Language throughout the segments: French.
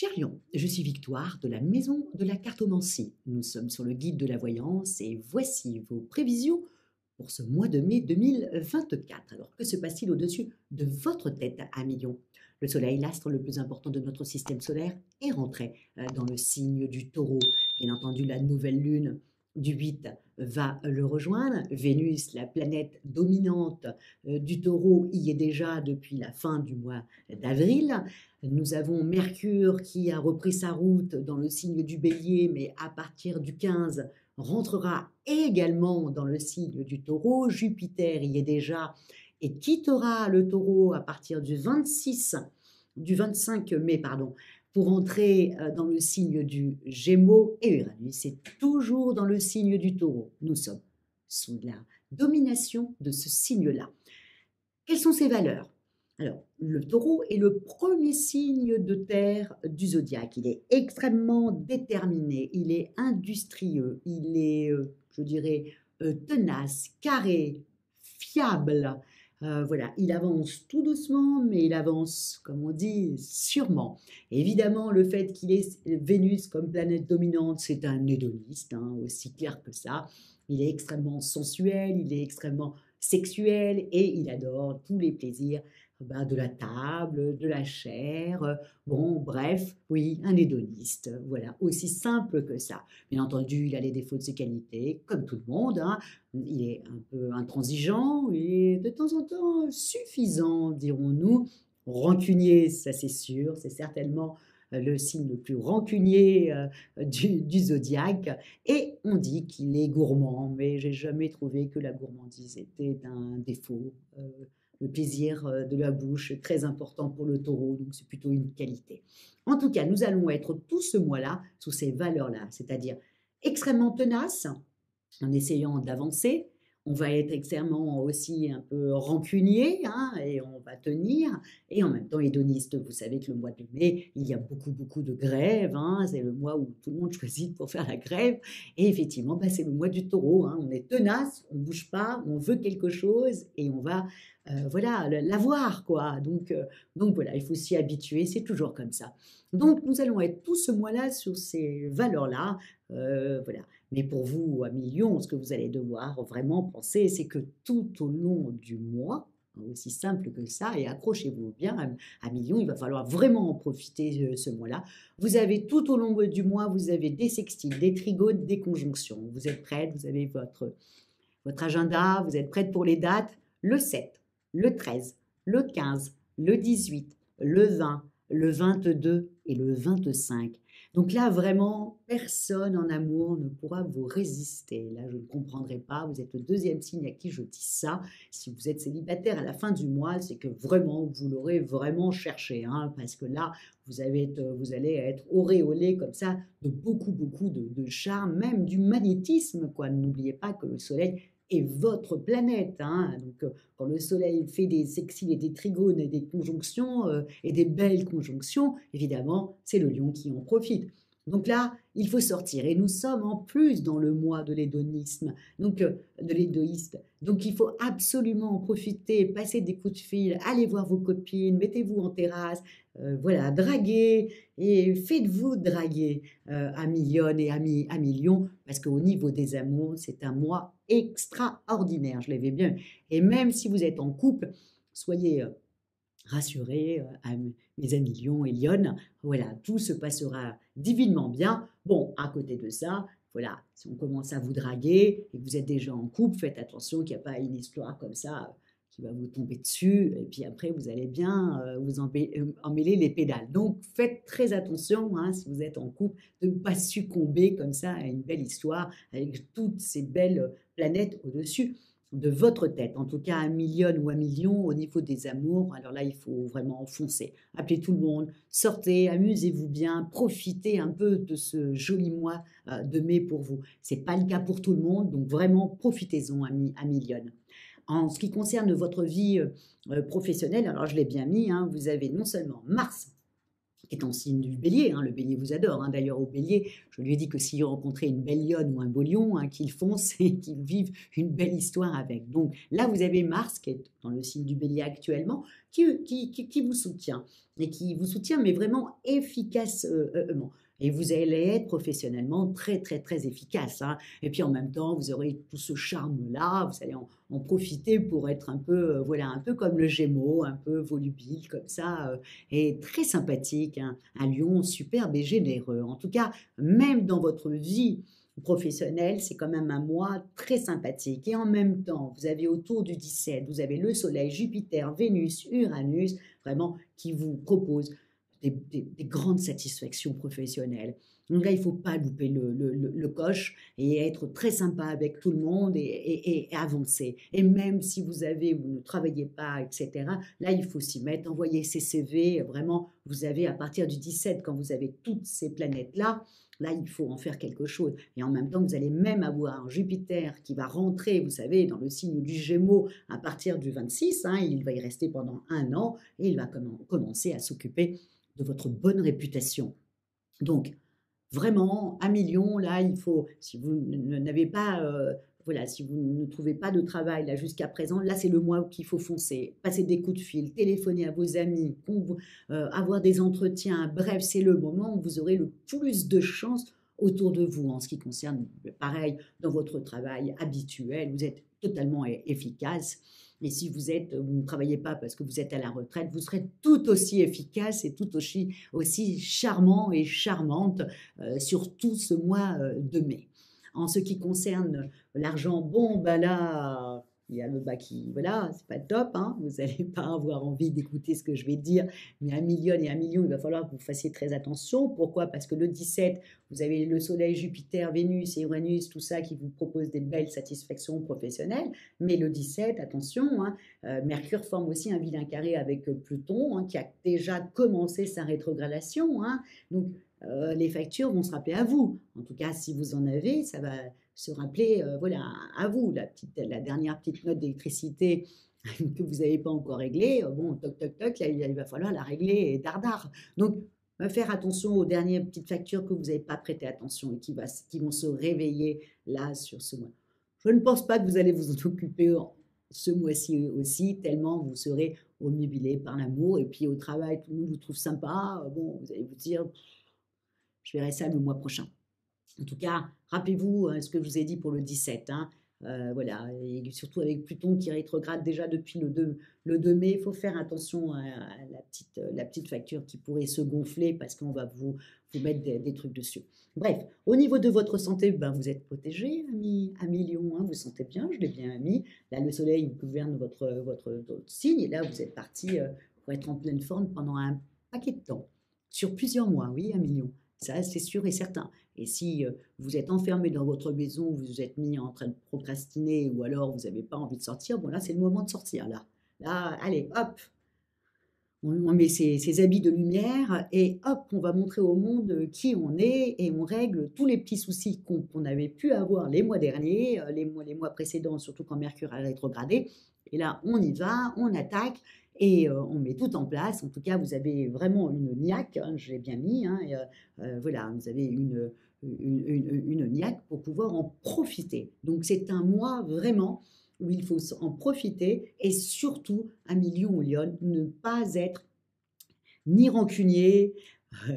Cher Lion, je suis Victoire de la Maison de la Cartomancie. Nous sommes sur le guide de la voyance et voici vos prévisions pour ce mois de mai 2024. Alors, que se passe-t-il au-dessus de votre tête, ami Lion? Le Soleil, l'astre le plus important de notre système solaire, est rentré dans le signe du Taureau. Bien entendu, la nouvelle lune du 8 va le rejoindre. Vénus, la planète dominante du Taureau, y est déjà depuis la fin du mois d'avril. Nous avons Mercure qui a repris sa route dans le signe du Bélier, mais à partir du 15 rentrera également dans le signe du Taureau. Jupiter y est déjà et quittera le Taureau à partir du 25 mai, pour entrer dans le signe du Gémeaux, et Uranus est toujours dans le signe du Taureau. Nous sommes sous la domination de ce signe-là. Quelles sont ses valeurs? Alors, le Taureau est le premier signe de terre du zodiaque. Il est extrêmement déterminé, il est industrieux, il est, je dirais, tenace, carré, fiable. Voilà, il avance tout doucement, mais il avance, comme on dit, sûrement. Évidemment, le fait qu'il ait Vénus comme planète dominante, c'est un hédoniste, hein, aussi clair que ça. Il est extrêmement sensuel, il est extrêmement sexuel et il adore tous les plaisirs de la table, de la chair, bon, bref, oui, un hédoniste, voilà, aussi simple que ça. Bien entendu, il a les défauts de ses qualités, comme tout le monde, hein. Il est un peu intransigeant et de temps en temps suffisant, dirons-nous. Rancunier, ça c'est sûr, c'est certainement le signe le plus rancunier du zodiaque. Et on dit qu'il est gourmand, mais j'ai jamais trouvé que la gourmandise était un défaut. Le plaisir de la bouche est très important pour le Taureau, donc c'est plutôt une qualité. En tout cas, nous allons être tout ce mois-là sous ces valeurs-là, c'est-à-dire extrêmement tenaces, en essayant d'avancer. On va être extrêmement aussi un peu rancunier, hein, et on va tenir, et en même temps hédoniste. Vous savez que le mois de mai, il y a beaucoup de grèves, hein, c'est le mois où tout le monde choisit pour faire la grève, et effectivement, c'est le mois du Taureau, hein, on est tenace, on ne bouge pas, on veut quelque chose, et on va voilà, l'avoir, quoi. Donc voilà, il faut s'y habituer, c'est toujours comme ça. Donc nous allons être tout ce mois-là sur ces valeurs-là, voilà. Mais pour vous, à Lion, ce que vous allez devoir vraiment penser, c'est que tout au long du mois, aussi simple que ça, et accrochez-vous bien, à Lion, il va falloir vraiment en profiter ce mois-là. Vous avez tout au long du mois, vous avez des sextiles, des trigones, des conjonctions. Vous êtes prête, vous avez votre agenda, vous êtes prête pour les dates. Le 7, le 13, le 15, le 18, le 20, le 22 et le 25. Donc là, vraiment, personne en amour ne pourra vous résister. Là, je ne comprendrai pas. Vous êtes le deuxième signe à qui je dis ça. Si vous êtes célibataire à la fin du mois, c'est que vraiment, vous l'aurez vraiment cherché, hein, parce que là, vous allez être auréolé comme ça de beaucoup de charme, même du magnétisme, quoi. N'oubliez pas que le soleil est votre planète, hein. Donc, quand le soleil fait des sextiles et des trigones et des conjonctions, et des belles conjonctions, évidemment, c'est le lion qui en profite. Donc là, il faut sortir. Et nous sommes en plus dans le mois de l'hédonisme, donc de l'égoïste. Donc il faut absolument en profiter, passer des coups de fil, aller voir vos copines, mettez-vous en terrasse, voilà, draguez et faites-vous draguer, amis Lyon et amis Lion, parce qu'au niveau des amours, c'est un mois extraordinaire, je l'avais bien. Et même si vous êtes en couple, soyez rassurés, mes amis Lion et Lyon, voilà, tout se passera divinement bien. Bon, à côté de ça, voilà, si on commence à vous draguer et que vous êtes déjà en couple, faites attention qu'il n'y a pas une histoire comme ça qui va vous tomber dessus, et puis après, vous allez bien vous emmêler les pédales. Donc, faites très attention, hein, si vous êtes en couple, de ne pas succomber comme ça à une belle histoire avec toutes ces belles planètes au-dessus de votre tête. En tout cas, à Lyon ou à Lion, au niveau des amours, alors là, il faut vraiment foncer. Appelez tout le monde, sortez, amusez-vous bien, profitez un peu de ce joli mois de mai pour vous. Ce n'est pas le cas pour tout le monde, donc vraiment, profitez-en, à Lyon. En ce qui concerne votre vie professionnelle, alors je l'ai bien mis, hein, vous avez non seulement Mars qui est en signe du bélier, hein. Le bélier vous adore, hein. D'ailleurs, au bélier, je lui ai dit que s'il rencontrait une belle lionne ou un beau lion, hein, qu'il fonce et qu'il vive une belle histoire avec. Donc là, vous avez Mars, qui est dans le signe du bélier actuellement, qui vous soutient, et qui vous soutient, mais vraiment efficacement. Et vous allez être professionnellement très, très, très efficace, hein. Et puis en même temps, vous aurez tout ce charme-là, vous allez en profiter pour être un peu, voilà, un peu comme le Gémeaux, un peu volubile comme ça, et très sympathique, hein, un lion superbe et généreux. En tout cas, même dans votre vie professionnelle, c'est quand même un mois très sympathique. Et en même temps, vous avez autour du 17, vous avez le Soleil, Jupiter, Vénus, Uranus, vraiment, qui vous proposent des grandes satisfactions professionnelles. Donc là, il ne faut pas louper le coche et être très sympa avec tout le monde et avancer. Et même si vous ne travaillez pas, etc., là, il faut s'y mettre, envoyer ses CV. Vraiment, vous avez à partir du 17, quand vous avez toutes ces planètes-là, là, il faut en faire quelque chose. Et en même temps, vous allez même avoir Jupiter qui va rentrer, vous savez, dans le signe du Gémeaux à partir du 26. Hein, il va y rester pendant 1 an et il va commencer à s'occuper de votre bonne réputation. Donc, vraiment, 1 million, là, il faut, si vous n'avez pas, voilà, si vous ne trouvez pas de travail là jusqu'à présent, là, c'est le mois où il faut foncer, passer des coups de fil, téléphoner à vos amis, avoir des entretiens. Bref, c'est le moment où vous aurez le plus de chance autour de vous en ce qui concerne, pareil, dans votre travail habituel, vous êtes totalement efficace. Et si vous ne travaillez pas parce que vous êtes à la retraite, vous serez tout aussi efficace et tout aussi charmant et charmante sur tout ce mois de mai. En ce qui concerne l'argent, bon, ben là, il y a le bas qui, voilà, c'est pas top, hein, vous n'allez pas avoir envie d'écouter ce que je vais dire, mais 1 million et 1 million, il va falloir que vous fassiez très attention. Pourquoi? Parce que le 17, vous avez le Soleil, Jupiter, Vénus et Uranus, tout ça qui vous propose des belles satisfactions professionnelles, mais le 17, attention, hein, Mercure forme aussi un vilain carré avec Pluton, hein, qui a déjà commencé sa rétrogradation, hein, donc les factures vont se rappeler à vous. En tout cas, si vous en avez, ça va se rappeler voilà, à vous. La dernière petite note d'électricité que vous n'avez pas encore réglée, bon, toc, toc, toc, il va falloir la régler dardard. Donc, faire attention aux dernières petites factures que vous n'avez pas prêté attention et qui vont se réveiller là sur ce mois. Je ne pense pas que vous allez vous en occuper ce mois-ci aussi, tellement vous serez omnubilé par l'amour. Et puis au travail, tout le monde vous trouve sympa. Bon, vous allez vous dire, je verrai ça le mois prochain. En tout cas, rappelez-vous ce que je vous ai dit pour le 17. Hein, voilà, et surtout avec Pluton qui rétrograde déjà depuis le 2 mai, il faut faire attention à la petite facture qui pourrait se gonfler parce qu'on va vous mettre des trucs dessus. Bref, au niveau de votre santé, ben, vous êtes protégé, ami, 1 million, hein, vous sentez bien, je l'ai bien mis. Là, le soleil gouverne votre signe et là, vous êtes parti pour être en pleine forme pendant un paquet de temps. Sur plusieurs mois, oui, 1 million. Ça, c'est sûr et certain. Et si vous êtes enfermé dans votre maison, vous vous êtes mis en train de procrastiner ou alors vous n'avez pas envie de sortir, bon là, c'est le moment de sortir. Là, allez, hop, on met ses habits de lumière et hop, on va montrer au monde qui on est et on règle tous les petits soucis qu'on avait pu avoir les mois derniers, les mois précédents, surtout quand Mercure a rétrogradé. Et là, on y va, on attaque et on met tout en place. En tout cas, vous avez vraiment une niaque, hein, je l'ai bien mis, hein, et, voilà, vous avez une niaque pour pouvoir en profiter. Donc, c'est un mois vraiment où il faut en profiter et surtout, 1 million Lyon, ne pas être ni rancunier,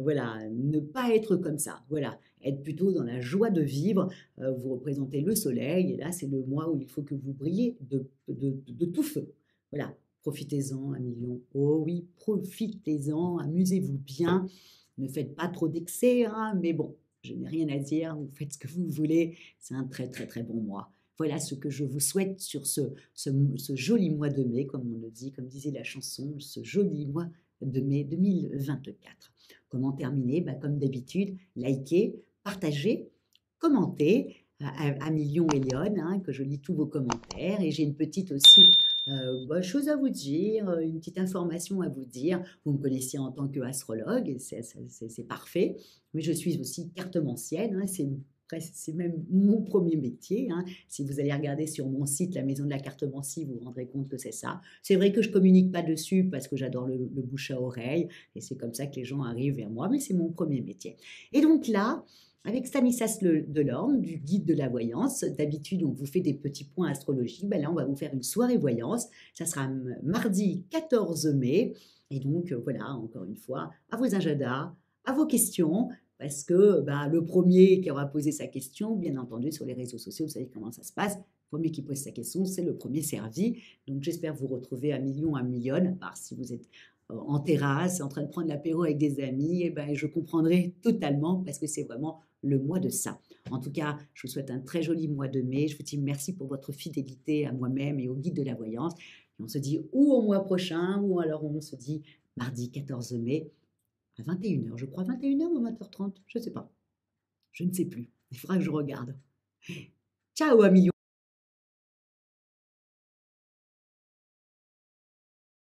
voilà, ne pas être comme ça, voilà, être plutôt dans la joie de vivre. Vous représentez le soleil et là, c'est le mois où il faut que vous brillez de tout feu. Voilà, profitez-en, 1 million. Oh oui, profitez-en, amusez-vous bien. Ne faites pas trop d'excès, hein, mais bon, je n'ai rien à dire, vous faites ce que vous voulez. C'est un très, très, très bon mois. Voilà ce que je vous souhaite sur ce joli mois de mai, comme on le dit, comme disait la chanson, ce joli mois de mai 2024. Comment terminer? Bah, comme d'habitude, likez, partagez, commentez. 1 million Elione, hein, que je lis tous vos commentaires. Et j'ai une petite aussi chose à vous dire, une petite information à vous dire. Vous me connaissez en tant qu'astrologue, et c'est parfait. Mais je suis aussi cartomancienne, hein, c'est presque, c'est même mon premier métier, hein. Si vous allez regarder sur mon site, la Maison de la Cartomancie, vous vous rendrez compte que c'est ça. C'est vrai que je communique pas dessus parce que j'adore le bouche à oreille et c'est comme ça que les gens arrivent vers moi, mais c'est mon premier métier. Et donc là, avec Stanislas Delorme, du guide de la voyance, d'habitude on vous fait des petits points astrologiques, ben là on va vous faire une soirée voyance, ça sera mardi 14 mai, et donc voilà, encore une fois, à vos agendas, à vos questions, parce que bah, le premier qui aura posé sa question, bien entendu, sur les réseaux sociaux, vous savez comment ça se passe. Le premier qui pose sa question, c'est le premier servi. Donc, j'espère vous retrouver à million, à part si vous êtes en terrasse, en train de prendre l'apéro avec des amis, et ben, je comprendrai totalement parce que c'est vraiment le mois de ça. En tout cas, je vous souhaite un très joli mois de mai. Je vous dis merci pour votre fidélité à moi-même et au guide de la voyance. Et on se dit ou au mois prochain, ou alors on se dit mardi 14 mai à 21h, je crois, 21h ou 20h30, je ne sais pas. Je ne sais plus. Il faudra que je regarde. Ciao, amis.